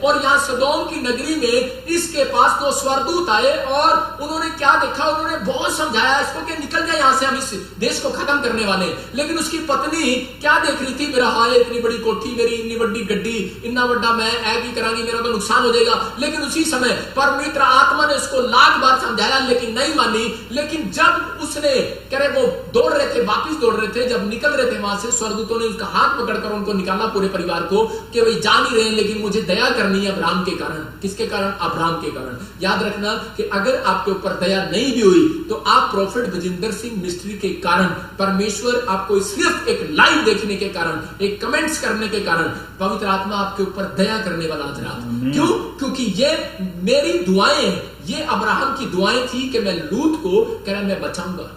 और यहाँ सदोम की नगरी में इसके पास तो स्वर्गदूत आए और उन्होंने क्या देखा, उन्होंने बहुत समझाया इसको कि निकल जाए यहाँ से, हम इस देश को खत्म करने वाले। लेकिन उसकी पत्नी क्या देख रही थी, मेरा हाय इतनी बड़ी कोठी, मेरी इतनी बड़ी गड्डी, इतना बड़ा मैं ऐ भी करांगी, मेरा तो नुकसान हो जाएगा। लेकिन उसी समय पवित्र आत्मा ने उसको लाख बार समझाया लेकिन नहीं मानी। लेकिन जब उसने कह रहे वो दौड़ रहे थे, वापिस दौड़ रहे थे, जब निकल रहे थे वहां से, स्वर्गदूतों ने उसका हाथ पकड़कर उनको निकाला, पूरे परिवार को, कि वही जा नहीं रहे लेकिन मुझे दया करनी है अब्राहम के कारण। किसके कारण? अब्राहम के कारण। याद रखना कि अगर आपके ऊपर दया नहीं भी हुई तो आप प्रॉफिट बजिंदर सिंह मिस्ट्री के कारण, परमेश्वर आपको सिर्फ एक लाइव देखने के कारण, एक कमेंट्स करने के कारण पवित्र आत्मा आपके ऊपर दया करने वाला आज रात। क्यों? क्योंकि ये मेरी दुआएं, ये अब्राहम की दुआएं थी कि मैं लूत को कह रहा मैं बचाऊंगा।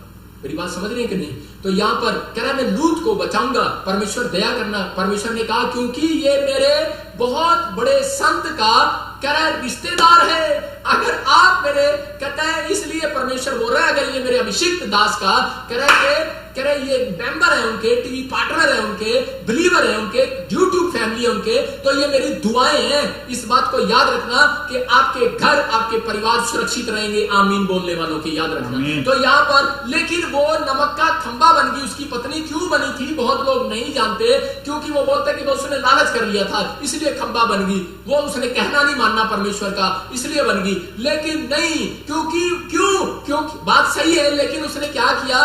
मेरी बात समझ रहे हैं कि नहीं? तो यहां पर कह रहा मैं लूत को बचाऊंगा, परमेश्वर दया करना। परमेश्वर ने कहा क्योंकि ये मेरे बहुत बड़े संत का कह रहा है रिश्तेदार है। अगर आप मेरे कहता है, इसलिए परमेश्वर बोल रहा है अगर ये मेरे अभिषिक्त दास का कह रहा है ये मेंबर है, उनके टीवी पार्टनर है, उनके बिलीवर है, उनके यूट्यूब फैमिली है उनके, तो ये मेरी दुआएं हैं। इस बात को याद रखना कि आपके घर, आपके परिवार सुरक्षित रहेंगे। आमीन बोलने वालों की याद रखना। तो यहाँ पर लेकिन वो नमक का खंबा बन गई। उसकी पत्नी क्यों बनी थी बहुत लोग नहीं जानते, क्योंकि वो बोलते कि उसने लालच कर लिया था इसलिए खंबा बन गई। वो उसने कहना नहीं मानना परमेश्वर का, इसलिए बन गई। लेकिन नहीं, क्योंकि बात सही है, लेकिन उसने क्या किया,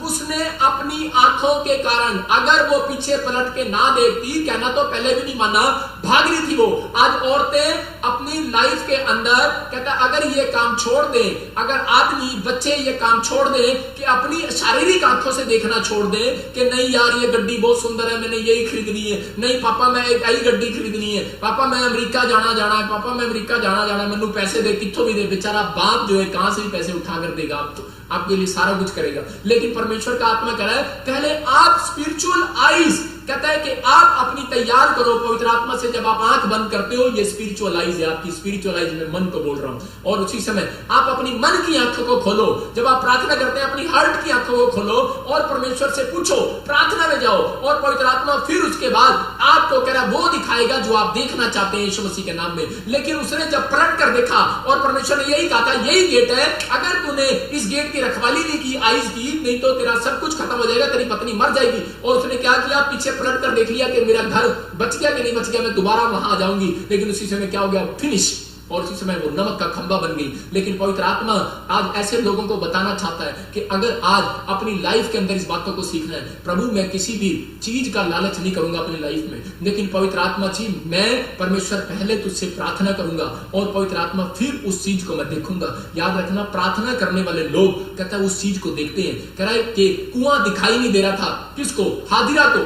उसने अपनी आंखों के कारण, अगर वो पीछे पलट के ना देखती, कहना तो पहले भी नहीं माना, भाग रही थी वो। आज औरतें अपनी लाइफ के अंदर कहता अगर ये काम छोड़ दे, अगर आदमी बच्चे ये काम छोड़ दे कि अपनी शारीरिक आंखों से देखना छोड़ दे कि नहीं यार ये गड्डी बहुत सुंदर है, मैंने यही खरीदनी है, नहीं पापा मैं एक आई गड्डी खरीदनी है, पापा मैं अमेरिका जाना है, पापा मैं अमेरिका जाना है, मैनू पैसे दे, कित्थों भी दे। बेचारा बाप जो है कहां से भी पैसे उठा कर देगा, आप तो आपके लिए सारा कुछ करेगा। लेकिन परमेश्वर का आत्मा कह रहा है पहले आप स्पिरिचुअल आईज, कहता है कि आप अपनी तैयार करो पवित्र आत्मा से। जब आप आंख बंद करते हो, ये स्पिरिचुअल आईज है, आपकी स्पिरिचुअल आईज में मन को बोल रहा हूं। और उसी समय आप अपनी मन की आंखों को खोलो। जब आप प्रार्थना करते हैं अपनी हार्ट की आंखों को खोलो और परमेश्वर से पूछो, प्रार्थना में जाओ और पवित्र आत्मा फिर उसके बाद आपको कह रहा वो दिखाएगा जो आप देखना चाहते हैं यीशु मसीह के नाम में। लेकिन उसने जब पलट कर देखा और परमेश्वर ने यही कहा था यही गेट है, अगर तूने इस गेट की रखवाली नहीं की, आईज की, नहीं तो तेरा सब कुछ खत्म हो जाएगा, तेरी पत्नी मर जाएगी। और उसने क्या किया, पीछे पलट कर देख लिया कि मेरा घर बच गया कि नहीं बच गया, मैं दोबारा वहां आ जाऊंगी। लेकिन उसी समय क्या हो गया, फिनिश। और उसी समय वो नमक का खंबा बन गई। लेकिन पवित्र आत्मा आज ऐसे लोगों को बताना चाहता है कि अगर आज अपनी लाइफ के अंदर इस बातों को सीखना है, प्रभु मैं किसी भी चीज का लालच नहीं करूंगा अपनी लाइफ में, लेकिन पवित्र आत्मा जी मैं परमेश्वर पहले तुझसे प्रार्थना करूंगा और पवित्र आत्मा फिर उस चीज को मैं देखूंगा। याद रखना प्रार्थना करने वाले लोग कहता है उस चीज को देखते हैं। कह रहा है कि कुआं दिखाई नहीं दे रहा था, किसको? हाजिरा को।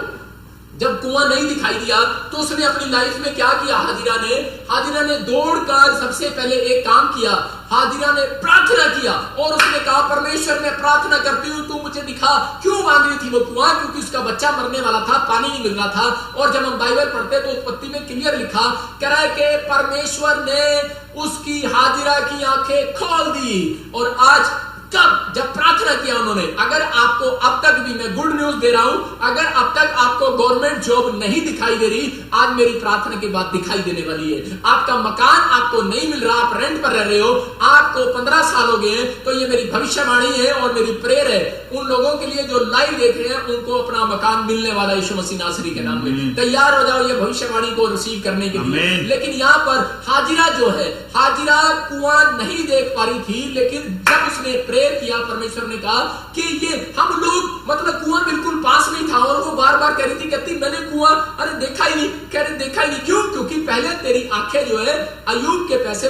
जब कुआं नहीं दिखाई दिया तो उसने अपनी लाइफ में क्या किया, हाजिरा ने दौड़कर सबसे पहले एक काम किया, हाजिरा ने प्रार्थना किया और उसने कहा परमेश्वर मैं प्रार्थना करती हूं, तू मुझे दिखा। क्यों बांध रही थी वो कुआं? क्योंकि उसका बच्चा मरने वाला था, पानी नहीं मिल रहा था। और जब हम बाइबल पढ़ते तो उत्पत्ति में क्लियर लिखा, कह रहा है कि परमेश्वर ने उसकी हाजिरा की आंखें खोल दी। और आज जब प्रार्थना किया उन्होंने, अगर आपको अब तक भी मैं गुड न्यूज दे रहा हूं, अगर अब तक आपको गवर्नमेंट जॉब नहीं दिखाई दे रही, आज मेरी प्रार्थना के बाद दिखाई देने वाली है। आपका मकान आपको नहीं मिल रहा, आप रेंट पर रह रहे हो, आपको 15 साल हो गए, तो ये मेरी भविष्यवाणी है और मेरी प्रेयर है उन लोगों के लिए जो लाइव देख रहे हैं, उनको अपना मकान मिलने वाला यीशु मसीह नासरी के नाम में। तैयार हो जाओ ये भविष्यवाणी को रिसीव करने के लिए। लेकिन यहाँ पर हाजिरा जो है, हाजिरा कुआं नहीं देख पा रही थी, लेकिन जब उसने किया, परमेश्वर ने कहा कि ये हम लोग मतलब कुआं बिल्कुल पास में था और वो बार बार कह रही थी, कहती मैंने कुआं अरे देखा ही नहीं, कह रही देखा ही नहीं। क्यों? क्योंकि पहले तेरी आंखें जो है अय्यूब के पैसे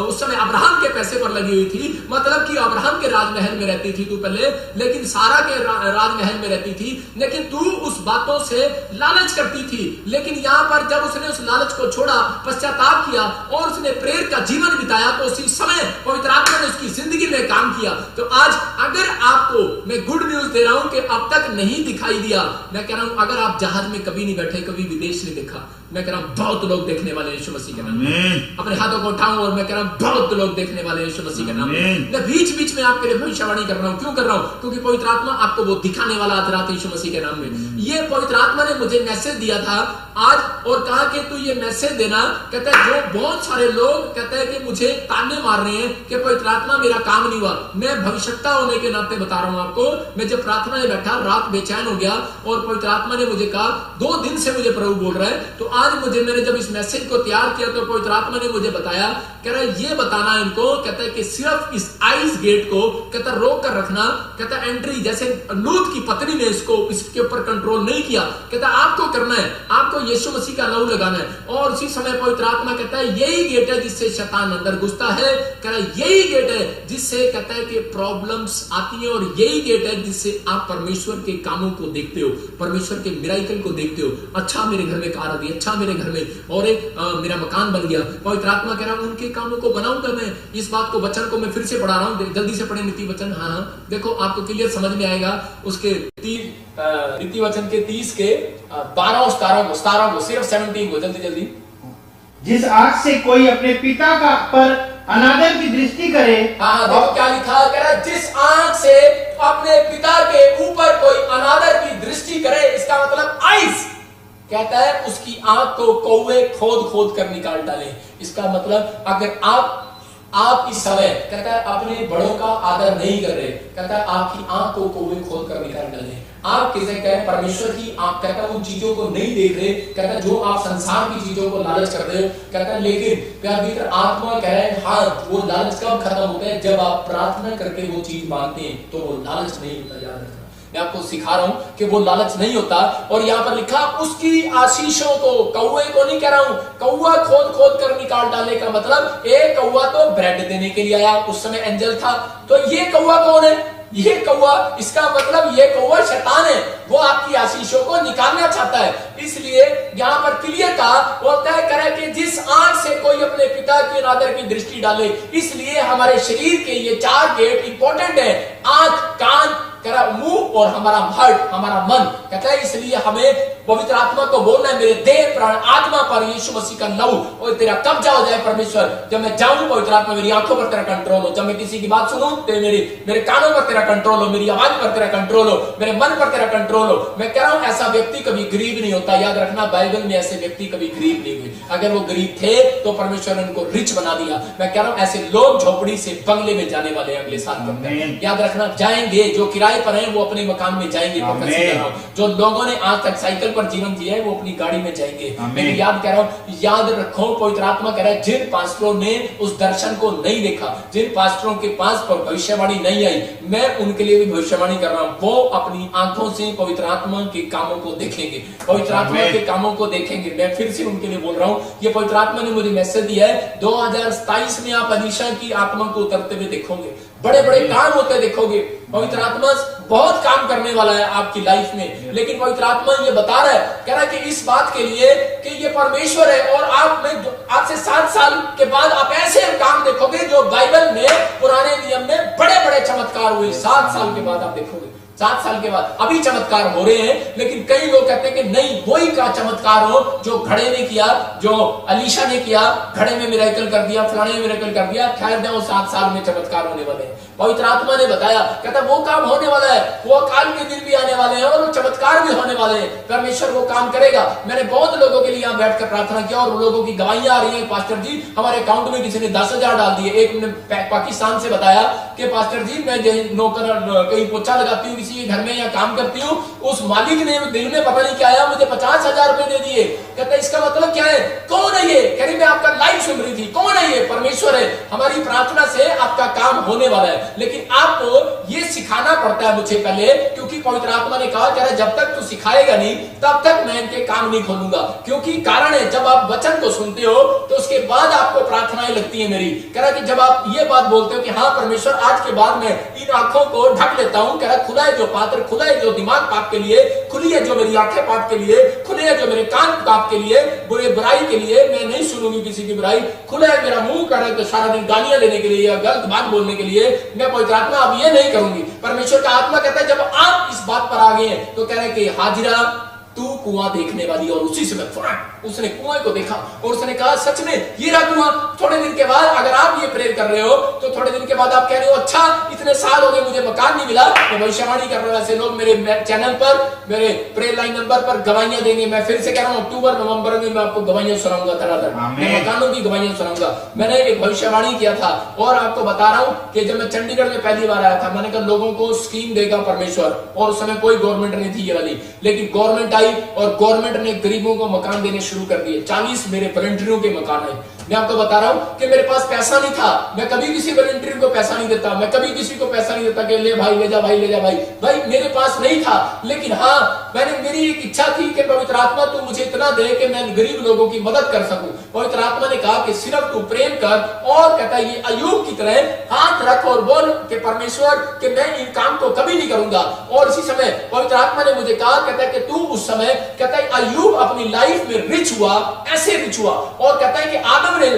उस समय अब्राहम के पैसे पर लगी हुई थी, मतलब कि अब्राहम के राजमहल में रहती थी तू पहले, लेकिन सारा के राजमहल में रहती थी, लेकिन तू उस बातों से लालच करती थी। लेकिन यहाँ पर जब उसने उस लालच को छोड़ा, पश्चाताप किया और उसने प्रेयर का जीवन बिताया, तो उसी समय पवित्र आत्मा ने उसकी जिंदगी में काम किया। तो आज अगर आपको मैं गुड न्यूज दे रहा हूं कि अब तक नहीं दिखाई दिया, मैं कह रहा हूं अगर आप जहाज में कभी नहीं बैठे, कभी विदेश नहीं देखा, मैं कह रहा हूं बहुत लोग देखने वाले यीशु मसीह के नाम में। अपने हाथों को उठाऊं और मैं कह रहा हूं बहुत लोग देखने वाले यीशु मसीह के नाम में। मैं बीच बीच में आपके लिए भविष्यवाणी कर रहा हूं। क्यों कर रहा हूं? क्योंकि पवित्र आत्मा आपको वो दिखाने वाला आज रात यीशु मसीह के नाम में। ये पवित्र आत्मा ने मुझे मैसेज दिया था आज और कहा कि तू ये मैसेज देना, कहता है जो बहुत सारे लोग कहते हैं कि मुझे ताने मार रहे हैं कि पवित्र आत्मा मेरा काम नहीं हुआ। मैं भविष्यता होने के नाते बता रहा हूं आपको, मैं जब प्रार्थना में बैठा रात बेचैन हो गया और पवित्र आत्मा ने मुझे कहा 2 दिन से मुझे प्रभु बोल रहा है। तो आज मैंने जब इस मैसेज को तैयार किया तो पवित्र आत्मा ने मुझे बताया, कह रहा है ये बताना इनको, कहता है कि सिर्फ इस आइस गेट को कहता रोक कर रखना, कहता एंट्री जैसे लूत की पत्नी ने इसके ऊपर कंट्रोल नहीं किया, कहता आपको करना है, आपको यीशु मसीह का लहू लगाना है। और उसी समय पवित्र आत्मा कहता है यही गेट है जिससे शैतान अंदर घुसता है, कह रहा है यही गेट है जिससे कहता है कि प्रॉब्लम्स आती है और यही गेट है जिससे आप परमेश्वर के कामों को देखते हो, परमेश्वर के मिराइकल को देखते हो। अच्छा मेरे घर में कार आ गई, अच्छा मेरे घर में और एक मेरा मकान बन गया। पवित्र आत्मा कह रहा है उनके कामों को बनाऊंगा मैं। इस बात को वचन को मैं फिर से पढ़ा रहा हूं, जल्दी से पढ़े नीति वचन। हाँ देखो आपको क्लियर समझ में आएगा। उसके नीति वचन के 30 के 12 और 17 को सिर्फ 17 को जल्दी। जिस आंख से कोई अपने पिता का पर अनादर की दृष्टि करे। हाँ देखो क्या लिखा, कह रहा जिस आंख से अपने पिता के ऊपर कोई अनादर की दृष्टि करे, इसका मतलब आइज कहता है उसकी आंख को कौवे खोद कर निकाल डाले। इसका मतलब अगर आप इस समय कहता है अपने बड़ों का आदर नहीं कर रहे, कहता है आपकी आंख को कौवे खोद कर निकाल डाले। आप किसे कहे परमेश्वर की आंख, कहता है उन चीजों को नहीं देख रहे, कहता है जो आप संसार की चीजों को लालच कर रहे हो, कहता है लेकिन प्यार भीतर आत्मा कह रहे हैं हाँ वो लालच कब खत्म होता है, जब आप प्रार्थना करके वो चीज मांगते हैं तो वो लालच नहीं होता। याद रखना मैं आपको सिखा रहा हूं कि वो लालच नहीं होता। और यहां पर लिखा उसकी आशीषों को, कौवे को नहीं कह रहा हूं, कौवा खोद कर निकाल डाले का मतलब एक कौवा तो ब्रेड देने के लिए आया, उस समय एंजल था। तो ये कौवा कौन है? ये कौवा, इसका मतलब ये कौवा शैतान है, वो आपकी आशीषों को निकालना चाहता है। इसलिए यहां पर क्लियर कहा वो तय करे कि जिस आंख से कोई अपने पिता के अनादर की दृष्टि डाले। इसलिए हमारे शरीर के ये 4 गेट इंपॉर्टेंट है, आंख, कान, मुंह और हमारा हार्ट, हमारा मन। कहता है इसलिए हमें पवित्र आत्मा को बोलना है मेरे देह प्राण आत्मा पर यीशु मसीह का लहू और तेरा कब्जा हो जाए परमेश्वर। जब मैं जाऊं पवित्र आत्मा मेरी आंखों पर तेरा कंट्रोल हो, जब मैं किसी की बात सुनूं तो मेरे कानों पर तेरा कंट्रोल हो, मेरी आवाज पर तेरा कंट्रोल हो, मेरे मन पर तेरा कंट्रोल हो। मैं कह रहा हूं ऐसा व्यक्ति कभी गरीब नहीं होता। याद रखना बाइबल में ऐसे व्यक्ति कभी गरीब नहीं हुए। अगर वो गरीब थे तो परमेश्वर ने उनको रिच बना दिया। मैं कह रहा हूं ऐसे लोग झोपड़ी से बंगले में जाने वाले अगले साल तक। याद रखना जाएंगे, जो किराए पर हैं वो अपने मकान में जाएंगे। जो लोगों ने आज तक साइकिल पर जीवन जिया है वो अपनी गाड़ी में जाएंगे। मैं याद कह रहा हूं, याद रखो पवित्र आत्मा कह रहा है जिन पास्टरों ने उस दर्शन को नहीं देखा, जिन पास्टरों के पास भविष्यवाणी नहीं आई, मैं उनके लिए भी भविष्यवाणी कर रहा हूं। वो अपनी आंखों से पवित्र आत्मा के कामों को देखेंगे, पवित्र आत्मा के कामों को देखेंगे। मैं फिर से उनके लिए बोल रहा हूं, ये पवित्र आत्मा ने मुझे मैसेज दिया है 2027 में आप अलीशा की आत्मा को उतरते हुए देखोगे, बड़े बड़े काम होते देखोगे। पवित्र आत्मा बहुत काम करने वाला है आपकी लाइफ में। लेकिन पवित्र आत्मा ये बता रहा है, कह रहा है कि इस बात के लिए कि ये परमेश्वर है और आप में आज से 7 साल के बाद आप ऐसे काम देखोगे जो बाइबल में पुराने नियम में बड़े बड़े चमत्कार हुए। 7 साल के बाद आप देखोगे, 7 साल के बाद अभी चमत्कार हो रहे हैं। लेकिन कई लोग कहते हैं कि नहीं वही का चमत्कार हो जो घड़े ने किया, जो अलीशा ने किया, घड़े में मिरेकल कर दिया, फलाने में मिरेकल कर दिया। खैर वो 7 साल में चमत्कार होने वाले हैं। पवित्र आत्मा ने बताया, कहता वो काम होने वाला है, वो अकाल के दिन भी आने वाले हैं और वो चमत्कार भी होने वाले हैं। परमेश्वर वो काम करेगा। मैंने बहुत लोगों के लिए यहाँ बैठकर प्रार्थना किया और लोगों की गवाहियां आ रही हैं, पास्टर जी हमारे अकाउंट में किसी ने 10,000 डाल दिए। एक ने पाकिस्तान से बताया कि पास्टर जी मैं नौकर कहीं पोछा लगाती हूँ किसी के घर में या काम करती हूँ, उस मालिक ने दिल में पता नहीं क्या आया, मुझे 50,000 रुपए दे दिए। कहता इसका मतलब क्या है? कौन है ये? कह रही मैं आपका लाइव सुन रही थी। कौन है ये? परमेश्वर है। हमारी प्रार्थना से आपका काम होने वाला है। लेकिन आपको ये सिखाना पड़ता है मुझे पहले, क्योंकि पवित्र आत्मा ने कहा कह रहा जब तक तू सिखाएगा नहीं तब तक मैं इनके काम नहीं खोलूंगा। क्योंकि कारण है जब आप वचन को सुनते हो तो उसके बाद आपको प्रार्थनाएं लगती है मेरी। कह रहा कि जब आप ये बात बोलते हो कि हाँ परमेश्वर आज के बाद मैं इन आंखों को ढक लेता हूं, कह रहा खुला है जो पात्र, खुला है जो दिमाग पाप के लिए, खुली है जो मेरी आंखें पाप के लिए, खुले है जो मेरे कान पाप के लिए, बुराई के लिए, मैं नहीं सुनूंगी किसी की बुराई। खुला है मेरा मुंह कर रहा है तो सारा दिन गालियां देने के लिए या गलत बात बोलने के लिए, मैं पवित्र आत्मा अब ये नहीं करूंगी। परमेश्वर का आत्मा कहता है जब आप इस बात पर आ गए हैं तो कह रहे कि हाजिरा तू कुआं देखने वाली। और उसी समय फौरन उसने कुएं को देखा और उसने कहा सच में ये रहा कुआं। थोड़े दिन के बाद अगर आप ये प्रेयर कर रहे हो तो थोड़े दिन के बाद आप कह रहे हो अच्छा इतने साल हो गए मुझे मकान नहीं मिला। तो भविष्यवाणी कर रहे हो ऐसे लोग मेरे चैनल पर, मेरे प्रेयर लाइन नंबर पर गवाहियां देंगे। मैं फिर से कह रहा हूं अक्टूबर नवंबर में मैं आपको गवाहियां सुनाऊंगा, धड़ाधड़ मैं मकानों की गवाहियां सुनाऊंगा। मैंने एक भविष्यवाणी किया था और आपको बता रहा हूं कि जब मैं चंडीगढ़ में पहली बार आया था, मैंने कहा लोगों को स्कीम देगा परमेश्वर, और उस समय कोई गवर्नमेंट नहीं थी ये वाली, लेकिन गवर्नमेंट आई और गवर्नमेंट ने गरीबों को मकान देने शुरू कर दिए। 40 मेरे वॉलंटियरों के मकान आए। मैं आपको बता रहा हूं कि मेरे पास पैसा नहीं था, मैं कभी किसी वॉलंटियर को पैसा नहीं देता, मैं कभी किसी को पैसा नहीं देता कि ले भाई ले जा भाई ले जा भाई मेरे पास नहीं था। लेकिन हाँ, मेरी एक इच्छा थी कि पवित्र आत्मा तू मुझे इतना दे कि मैं गरीब लोगों की मदद कर सकूं। पवित्र आत्मा ने कहा कि सिर्फ तू प्रेम कर, और कहता है ये अय्यूब की तरह हाथ रख और बोल कि परमेश्वर कि मैं इन काम को कभी नहीं करूंगा। और इसी समय पवित्र आत्मा ने मुझे कहा, कहता है कि तू उस समय, कहता है अय्यूब अपनी लाइफ में रिच हुआ, ऐसे रिच हुआ। और कहता है कि आदम ने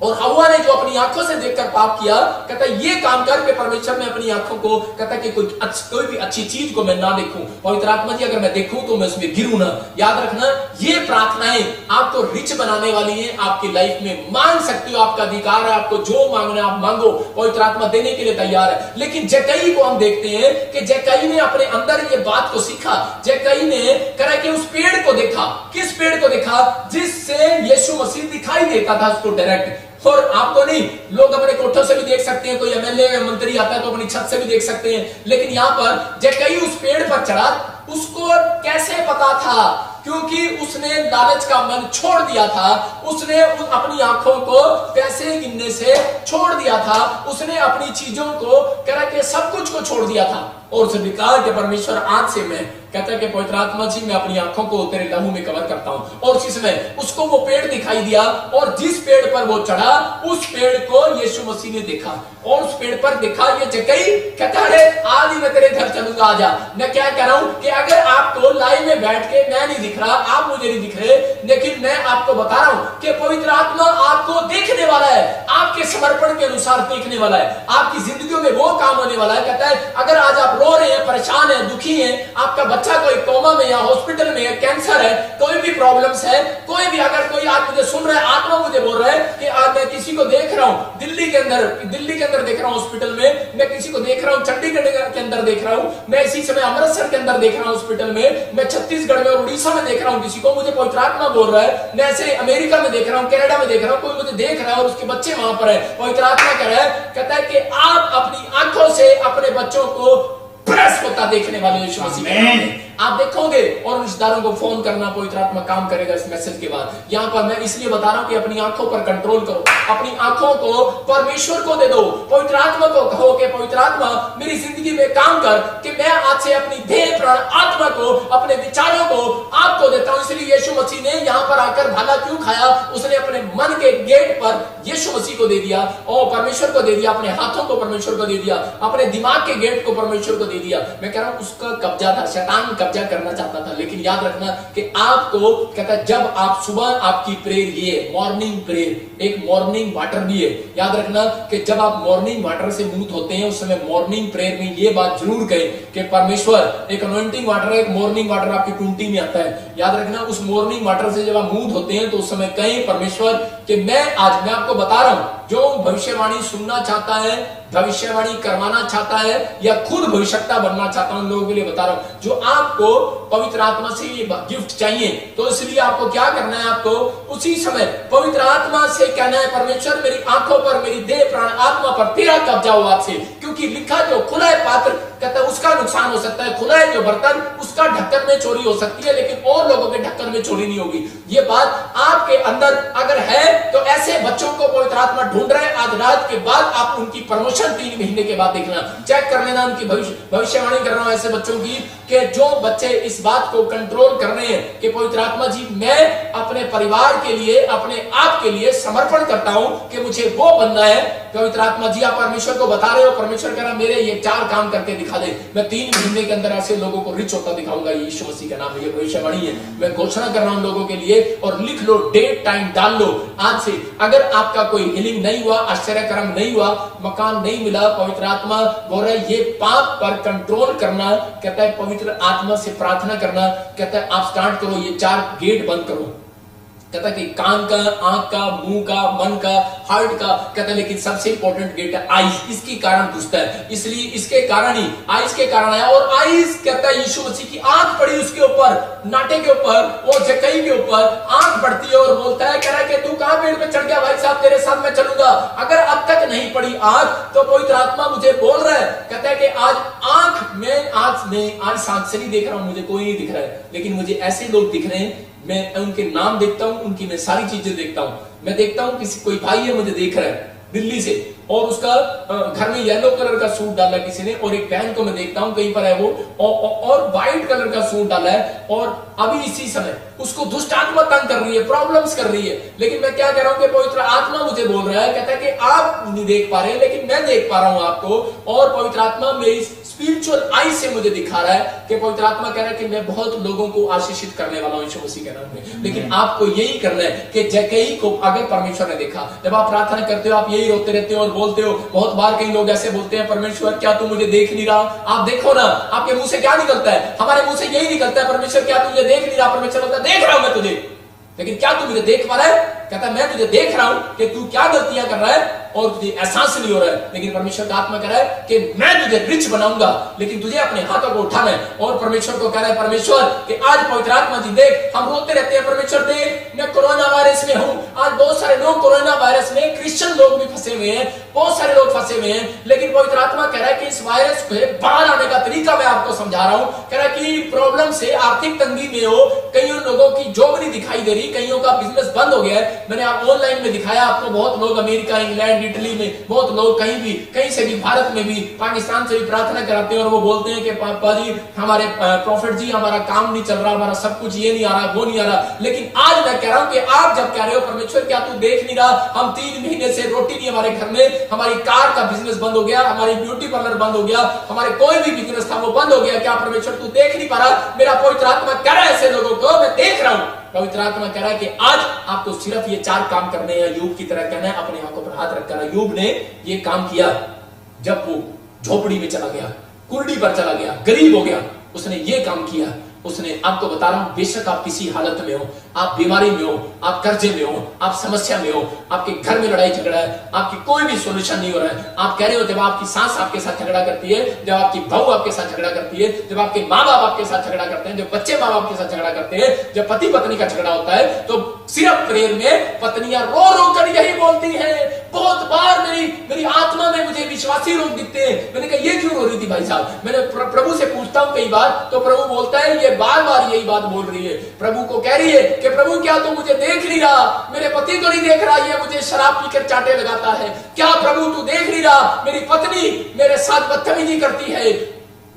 और हव्वा ने जो अपनी आंखों से देखकर पाप किया, कहता है ये काम करके परमेश्वर ने अपनी आंखों को, कहता है कि कोई भी अच्छी चीज को मैं ना देखूं। पवित्र आत्मा जी अगर मैं देखूं तो मैं उसमें गिरूं ना। याद रखना ये प्रार्थनाएं आपको रिच बनाने वाली हैं, आपकी लाइफ में मांग सकती हो, आपका अधिकार है, आपको जो मांगना आप मांगो, पवित्र आत्मा देने के लिए तैयार है। लेकिन जक्कई को हम देखते हैं कि जक्कई ने अपने अंदर ये बात को सीखा। जक्कई ने कहा कि उस पेड़ को देखा। किस पेड़ को देखा? जिससे यीशु मसीह दिखाई देता था उसको डायरेक्ट। और आपको नहीं, लोग अपने कोठों से भी देख सकते हैं, कोई एमएलए या मंत्री आता है तो अपनी छत से भी देख सकते हैं, लेकिन यहां पर जक्कई उस पेड़ पर चढ़ा। उसको कैसे पता था? क्योंकि उसने लालच का मन छोड़ दिया था, उसने अपनी आंखों को पैसे गिनने से छोड़ दिया था, उसने अपनी चीजों को कह के सब कुछ को छोड़ दिया था। और उसने कहा कि परमेश्वर आज से मैं, कहता है कि पवित्र आत्मा जी मैं अपनी आंखों को तेरे लहू में कवर करता हूं। और उसी समय उसको वो पेड़ दिखाई दिया, और जिस पेड़ पर वो चढ़ा उस पेड़ को यीशु मसीह ने देखा। और उस पेड़ पर देखा ये जक्कई, कहता है आज ही मैं तेरे घर चलूंगा, आजा। मैं क्या कह रहा हूं कि अगर आपको लाइन में बैठ के मैं नहीं दिख रहा, आप मुझे नहीं दिख रहे, लेकिन मैं आपको बता रहा हूं कि पवित्र आत्मा आपको देखने वाला है, आपके समर्पण के अनुसार देखने वाला है, आपकी जिंदगियों में वो काम होने वाला है। कहता है अगर आज आप रो रहे हैं, परेशान हैं, दुखी हैं, आपका बच्चा कोई कोमा में या हॉस्पिटल में है, कैंसर है, कोई भी प्रॉब्लम्स है, कोई भी, अगर कोई आज मुझे सुन रहा है, आत्मा मुझे बोल रहा है कि आज मैं किसी को देख रहा हूं दिल्ली के अंदर देख रहा हूं हॉस्पिटल में, मैं किसी को देख रहा हूं चंडीगढ़ के अंदर देख रहा हूं, मैं इसी समय अमृतसर के अंदर देख रहा हूं हॉस्पिटल में, मैं छत्तीसगढ़ में और उड़ीसा में देख रहा हूं किसी को, मुझे पवित्र आत्मा बोल रहा है। मैं ऐसे अमेरिका में देख रहा हूं, कनाडा में देख रहा हूं, कोई मुझे देख रहा है और उसके बच्चे वहां पर है। पवित्र आत्मा कह रहा है, कहता है कि आप अपनी आंखों से अपने बच्चों को प्रेस होता देखने वाले यीशु मसीह आप देखोगे। और रिश्तेदारों को फोन करना, पवित्र आत्मा काम करेगा इस मैसेज के बाद। यहां पर मैं इसलिए बता रहा हूं कि अपनी आंखों पर कंट्रोल करो, अपनी आंखों को परमेश्वर को दे दो, पवित्र आत्मा को कहो कि पवित्र आत्मा मेरी जिंदगी में काम कर, कि मैं आज से अपनी देह प्राण आत्मा को, अपने विचारों को आपको देता हूं। इसलिए यीशु मसीह ने यहां पर आकर भला क्यों खाया? उसने अपने मन के गेट पर यीशु मसीह को दे दिया और परमेश्वर को दे दिया, अपने हाथों को परमेश्वर को दे दिया, अपने दिमाग के गेट को परमेश्वर को दे दिया। मैं कह रहा हूं उसका कब्जा था, शैतान कब्जा करना चाहता था। लेकिन याद रखना कि आपको, कहता है जब आप सुबह आपकी प्रेयर, ये मॉर्निंग प्रेयर, एक मॉर्निंग वाटर भी है। याद रखना कि जब आप मॉर्निंग वाटर से मुंह धोते हैं उस समय मॉर्निंग प्रेयर में ये बात जरूर कहें कि परमेश्वर, एक अनॉइंटिंग वाटर है, एक मॉर्निंग वाटर आपकी टूंटी में आता है। याद रखना उस मॉर्निंग वाटर से जब आप मुंह धोते हैं तो उस समय कहें परमेश्वर कि मैं आपको बता रहा हूं, जो भविष्यवाणी सुनना चाहता है, भविष्यवाणी करवाना चाहता है या खुद भविष्यवक्ता बनना चाहता हूं, लोगों के लिए बता रहा हूं, जो आपको पवित्र आत्मा से ये गिफ्ट चाहिए तो इसलिए आपको क्या करना है? आपको उसी समय पवित्र आत्मा से कहना है परमेश्वर मेरी आंखों पर, मेरी देह प्राण आत्मा पर तेरा कब्जा हो आज से। क्योंकि लिखा जो खुला है पात्र, कहता है उसका नुकसान हो सकता है, खुला है जो बर्तन उसका ढक्कन में चोरी हो सकती है, लेकिन और लोगों के ढक्कन में चोरी नहीं होगी। ये बात आपके अंदर अगर है तो ऐसे बच्चों को पवित्र आत्मा ढूंढ रहे हैं। आज रात के बाद आप उनकी प्रमोशन 3 महीने के बाद देखना, चेक कर लेना उनकी भविष्यवाणी कर रहा हूं ऐसे बच्चों की कि जो बच्चे इस बात को कंट्रोल कर रहे हैं कि पवित्र आत्मा जी मैं अपने परिवार के लिए, अपने आप के लिए समर्पण करता हूं कि मुझे वो बनना है। पवित्र आत्मा जी आप परमेश्वर को बता रहे हो, परमेश्वर कह रहा मेरे ये 4 काम करके दिखा दे, मैं 3 महीने के अंदर ऐसे लोगों को रिच होता दिखाऊंगा। यीशु मसीह का नाम है, ये भविष्यवाणी है, मैं घोषणा कर रहा हूं लोगों के लिए। और लिख लो, डेट टाइम डाल लो आज से। अगर आपका कोई हीलिंग नहीं हुआ, आश्चर्य कर्म नहीं हुआ, मकान नहीं मिला, पवित्र आत्मा बोल रहा है ये पाप पर कंट्रोल करना, कहता है पवित्र आत्मा से प्रार्थना करना, कहता है आप स्टार्ट करो, ये 4 गेट बंद करो। कहता है कि कान का, आंख का, मुंह का, मन का, हार्ट का, कहता है लेकिन सबसे इंपॉर्टेंट गेट है आईज, इसके कारण घुसता है, इसलिए इसके कारण ही आईज के कारण आया। और आईज कहता है यीशु मसीह की आंख पड़ी उसके ऊपर, नाटे के ऊपर और जक्कई के ऊपर आंख पड़ती है और बोलता है, कह रहा है कि तू कहां पेड़ पे चढ़ गया भाई साहब, तेरे साथ मैं चलूंगा। अगर अब तक नहीं पड़ी आंख तो पवित्र आत्मा मुझे बोल रहा है, कहता है कि आज आंख से नहीं देख रहा हूं, मुझे कोई नहीं दिख रहा है, लेकिन मुझे ऐसे लोग दिख रहे हैं, मैं उनके नाम देखता हूं, उनकी मैं सारी चीजें देखता हूं। मैं देखता हूं किसी कोई भाई है मुझे देख रहा है दिल्ली से, और उसका घर में येलो कलर का सूट डाला किसी ने, और एक बहन को मैं देखता हूं कहीं पर है वो और व्हाइट कलर का सूट डाला है, और अभी इसी समय उसको दुष्ट आत्मा तंग कर रही है, प्रॉब्लम्स कर रही है। लेकिन मैं क्या कह रहा हूं कि पवित्र आत्मा मुझे बोल रहा है, कहता है कि आप नहीं देख पा रहे लेकिन मैं देख पा रहा हूं आपको, और पवित्र आत्मा मेरी स्पिरिचुअल आई से मुझे दिखा रहा है कि पवित्र आत्मा कह रहा है कि मैं बहुत लोगों को आशीषित करने वाला हूं यीशु मसीह के नाम में। लेकिन आपको यही करना है कि जक्कई को अगर परमेश्वर ने देखा, जब आप प्रार्थना करते हो आप यही रोते रहते हो और बोलते हो, बहुत बार कई लोग ऐसे बोलते हैं, परमेश्वर क्या तू मुझे देख नहीं रहा? आप देखो ना, आपके मुंह से क्या निकलता है? हमारे मुंह से यही निकलता है, परमेश्वर क्या तू मुझे देख नहीं रहा? परमेश्वर बोलता है देख रहा हूं मैं तुझे, लेकिन क्या तू मुझे देख पा रहा है? कहता है मैं तुझे देख रहा हूं कि तू क्या गलतियां कर रहा है और तुझे एहसास नहीं हो रहा है। लेकिन परमेश्वर का आत्मा कह रहा है कि मैं तुझे रिच बनाऊंगा, लेकिन तुझे अपने हाथों को उठाना है। और परमेश्वर को कह रहा है परमेश्वर कि आज पवित्र आत्मा जी देख, हम रोते रहते हैं परमेश्वर देख मैं कोरोना वायरस में हूं, आज बहुत सारे लोग कोरोना वायरस में, क्रिश्चियन लोग भी फंसे हुए हैं, बहुत सारे लोग फंसे हुए हैं, लेकिन पवित्र आत्मा कह रहा है कि इस वायरस से बाहर आने का तरीका मैं आपको समझा रहा हूं। कह रहा है कि प्रॉब्लम से आर्थिक तंगी में हो, कईयों लोगों की जॉब नहीं दिखाई दे रही, कईयों का बिजनेस बंद हो गया है। मैंने आप ऑनलाइन में दिखाया आपको, बहुत लोग अमेरिका, इंग्लैंड, इटली में, बहुत लोग कहीं से भी, भारत में भी, पाकिस्तान से भी प्रार्थना कराते हैं और वो बोलते हैं कि पापा जी हमारे प्रॉफिट जी हमारा काम नहीं चल रहा, हमारा सब कुछ ये नहीं आ रहा, वो नहीं आ रहा। लेकिन आज मैं कह रहा हूं कि आप जब कह रहे हो परमेश्वर क्या तू देख नहीं रहा, हम 3 महीने से रोटी नहीं हमारे घर में, हमारी कार का बिजनेस बंद हो गया, हमारी ब्यूटी पार्लर बंद हो गया, हमारे कोई भी बिजनेस था वो बंद हो गया, क्या परमेश्वर तू देख नहीं पा रहा? मेरा पवित्र आत्मा कह रहा है ऐसे लोगों को मैं देख रहा हूं। पवित्र आत्मा कह रहा है कि आज आपको सिर्फ ये 4 काम करने हैं, यूब की तरह कहना है, अपने आंखों पर हाथ रखकर। यूब ने ये काम किया जब वो झोपड़ी में चला गया, कुर्डी पर चला गया, गरीब हो गया, उसने ये काम किया। उसने, आपको बता रहा हूं, बेशक आप किसी हालत में हो, आप बीमारी में हो, आप कर्जे में हो, आप समस्या में हो, आपके घर में लड़ाई झगड़ा है, आपकी कोई भी सॉल्यूशन नहीं हो रहा है, आप कह रहे हो जब आपकी सास आपके साथ झगड़ा करती है, जब आपकी बहू आपके साथ झगड़ा करती है, जब आपके माँ बाप आपके साथ झगड़ा करते हैं, जब बच्चे माँ बाप के साथ झगड़ा करते हैं, जब पति पत्नी का झगड़ा होता है, तो सिर्फ प्रेयर में पत्नियां रो रो कर यही बोलती हैं। बहुत बार मेरी आत्मा में मुझे विश्वासी लोग दिखते हैं। मैंने कहा ये क्यों रो रही थी भाई साहब? मैंने प्रभु से पूछता हूं कई बार, तो प्रभु बोलता है ये बार बार यही बात बोल रही है। प्रभु को कह रही है कि प्रभु क्या तू मुझे देख नहीं रहा? मेरे पति को नहीं देख रहा, ये मुझे शराब पीकर चाटे लगाता है। क्या प्रभु तू देख नहीं रहा? मेरी पत्नी मेरे साथ बदतमीजी करती है।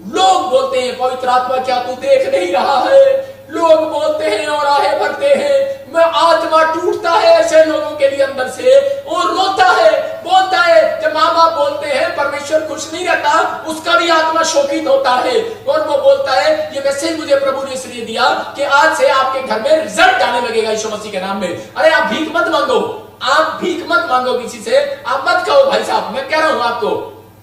लोग बोलते हैं पवित्र आत्मा क्या तू देख नहीं रहा है? लोग बोलते हैं और आहे भरते हैं, मैं आत्मा टूटता है ऐसे लोगों के लिए अंदर से, और रोता है, बोलता है। जब माँ बाप बोलते हैं परमेश्वर खुश नहीं रहता, उसका भी आत्मा शोकित होता है, और वो बोलता है ये मैसेज मुझे प्रभु ने इसलिए दिया कि आज से आपके घर में रिजल्ट आने लगेगा यीशु मसीह के नाम में। अरे आप भीख मत मांगो, आप भीख मत मांगो किसी से, आप मत कहो भाई साहब। मैं कह रहा हूं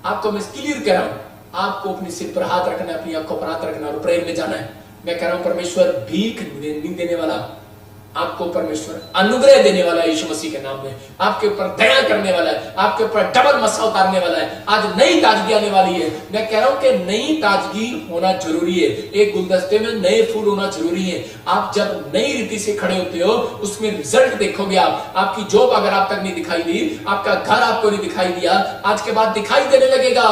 आपको मैं क्लियर कह रहा हूं, आपको अपने सिर पर हाथ रखना है, अपनी आंखों पर हाथ रखना और प्रेयर में जाना है। मैं कह रहा हूं परमेश्वर भीख नहीं देने वाला, आपको परमेश्वर अनुग्रह देने वाला है यीशु मसीह के नाम में, आपके ऊपर दया करने वाला है, आपके ऊपर डबल मसा उतारने वाला है। आज नई ताजगी आने वाली है। मैं कह रहा हूं कि नई ताजगी होना जरूरी है, एक गुलदस्ते में नए फूल होना जरूरी है। आप जब नई रीति से खड़े होते हो उसमें रिजल्ट देखोगे आप। आपकी जॉब अगर आप तक नहीं दिखाई दी, आपका घर आपको नहीं दिखाई दिया, आज के बाद दिखाई देने लगेगा।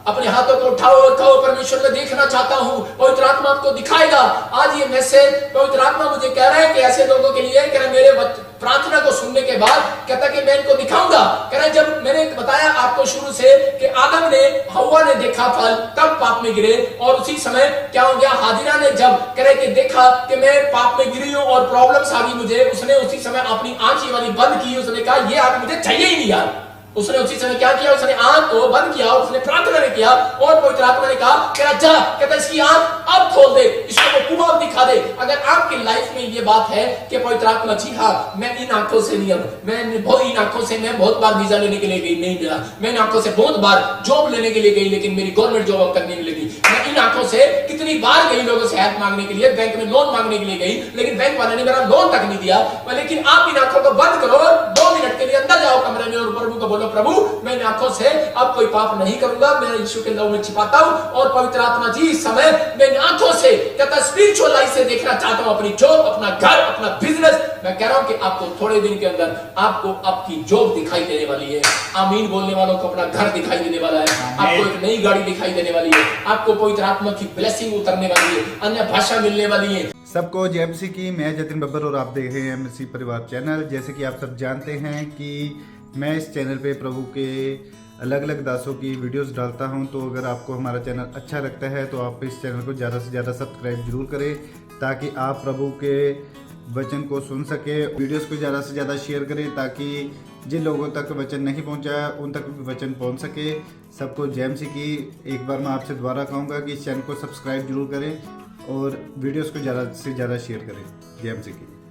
अपने हाथों को उठाओ और कहो परमेश्वर मैं देखना चाहता हूं, पवित्र आत्मा आपको दिखाएगा। आज ये मैसेज पवित्र आत्मा मुझे कह रहा है कि ऐसे लोगों के लिए, कह रहा मेरे प्रार्थना को सुनने के बाद कहता कि मैं इनको दिखाऊंगा। कह रहा जब मैंने बताया आपको शुरू से कि आदम ने, हव्वा ने देखा फल, तब पाप में गिरे, और उसी समय क्या हो गया, हाजिरा ने जब कह रहे कि देखा कि मैं पाप में गिरी हूं और प्रॉब्लम्स आ गई मुझे, उसने उसी समय अपनी आंख वाली बंद की, उसने कहा ये आग मुझे चाहिए ही नहीं यार, उसने उसी समय क्या किया, उसने आंख को बंद किया, उसने प्रार्थना नहीं किया और पवित्र आत्मा ने कहा तेरा जा, कहता इसकी आंख अब खोल दे, इसको वो कुआं दिखा दे। अगर आपकी लाइफ में ये बात है कि पवित्र आत्मा जी हाँ मैं इन आंखों से नहीं, मैं इन आंखों से मैं बहुत बार वीजा लेने के लिए गई, नहीं मिला। मैं इन आंखों से बहुत बार जॉब लेने के लिए गई, लेकिन मेरी गवर्नमेंट जॉब अब तक नहीं मिलेगी। मैं इन आंखों से कितनी बार गई लोगों से हेल्प मांगने के लिए, बैंक में लोन मांगने के लिए गई, लेकिन बैंक वाले ने मेरा लोन तक नहीं दिया। लेकिन आप इन आंखों को बंद करो, 2 मिनट के लिए अंदर जाओ कमरे में और प्रभु को बोलो प्रभु मैं इन आंखों से अब कोई पाप नहीं करूंगा, मैं यीशु के लहू में छिपाता हूं। और पवित्र आत्मा जी इस समय मैं इन आंखों से कहता स्पिरिचुअल लाइफ से देखना चाहता हूं अपनी जॉब, अपना घर, अपना बिजनेस। मैं कह रहा हूं कि आपको थोड़े दिन के अंदर आपको आपकी जॉब दिखाई देने वाली है। आमीन बोलने वालों को अपना घर दिखाई देने वाला है, आपको एक नई गाड़ी दिखाई देने वाली है, आपको पवित्र आत्मा की ब्लेसिंग उतरने वाली है, अन्य भाषा मिलने वाली है। सबको जय मसीह की। मैं जतिन बब्बर और आप देख रहे हैं मसीह परिवार चैनल। जैसे कि आप सब जानते हैं कि मैं इस चैनल पे प्रभु के अलग अलग दासों की वीडियोस डालता हूं, तो अगर आपको हमारा चैनल अच्छा लगता है तो आप इस चैनल को ज़्यादा से ज़्यादा सब्सक्राइब जरूर करें, ताकि आप प्रभु के वचन को सुन सके। वीडियोस को ज़्यादा से ज़्यादा शेयर करें, ताकि जिन लोगों तक वचन नहीं पहुंचा उन तक भी वचन पहुंच सके। सबको जय मसीह की। एक बार मैं आपसे दोबारा कहूँगा कि इस चैनल को सब्सक्राइब जरूर करें और वीडियोस को ज़्यादा से ज़्यादा शेयर करें। जय मसीह की।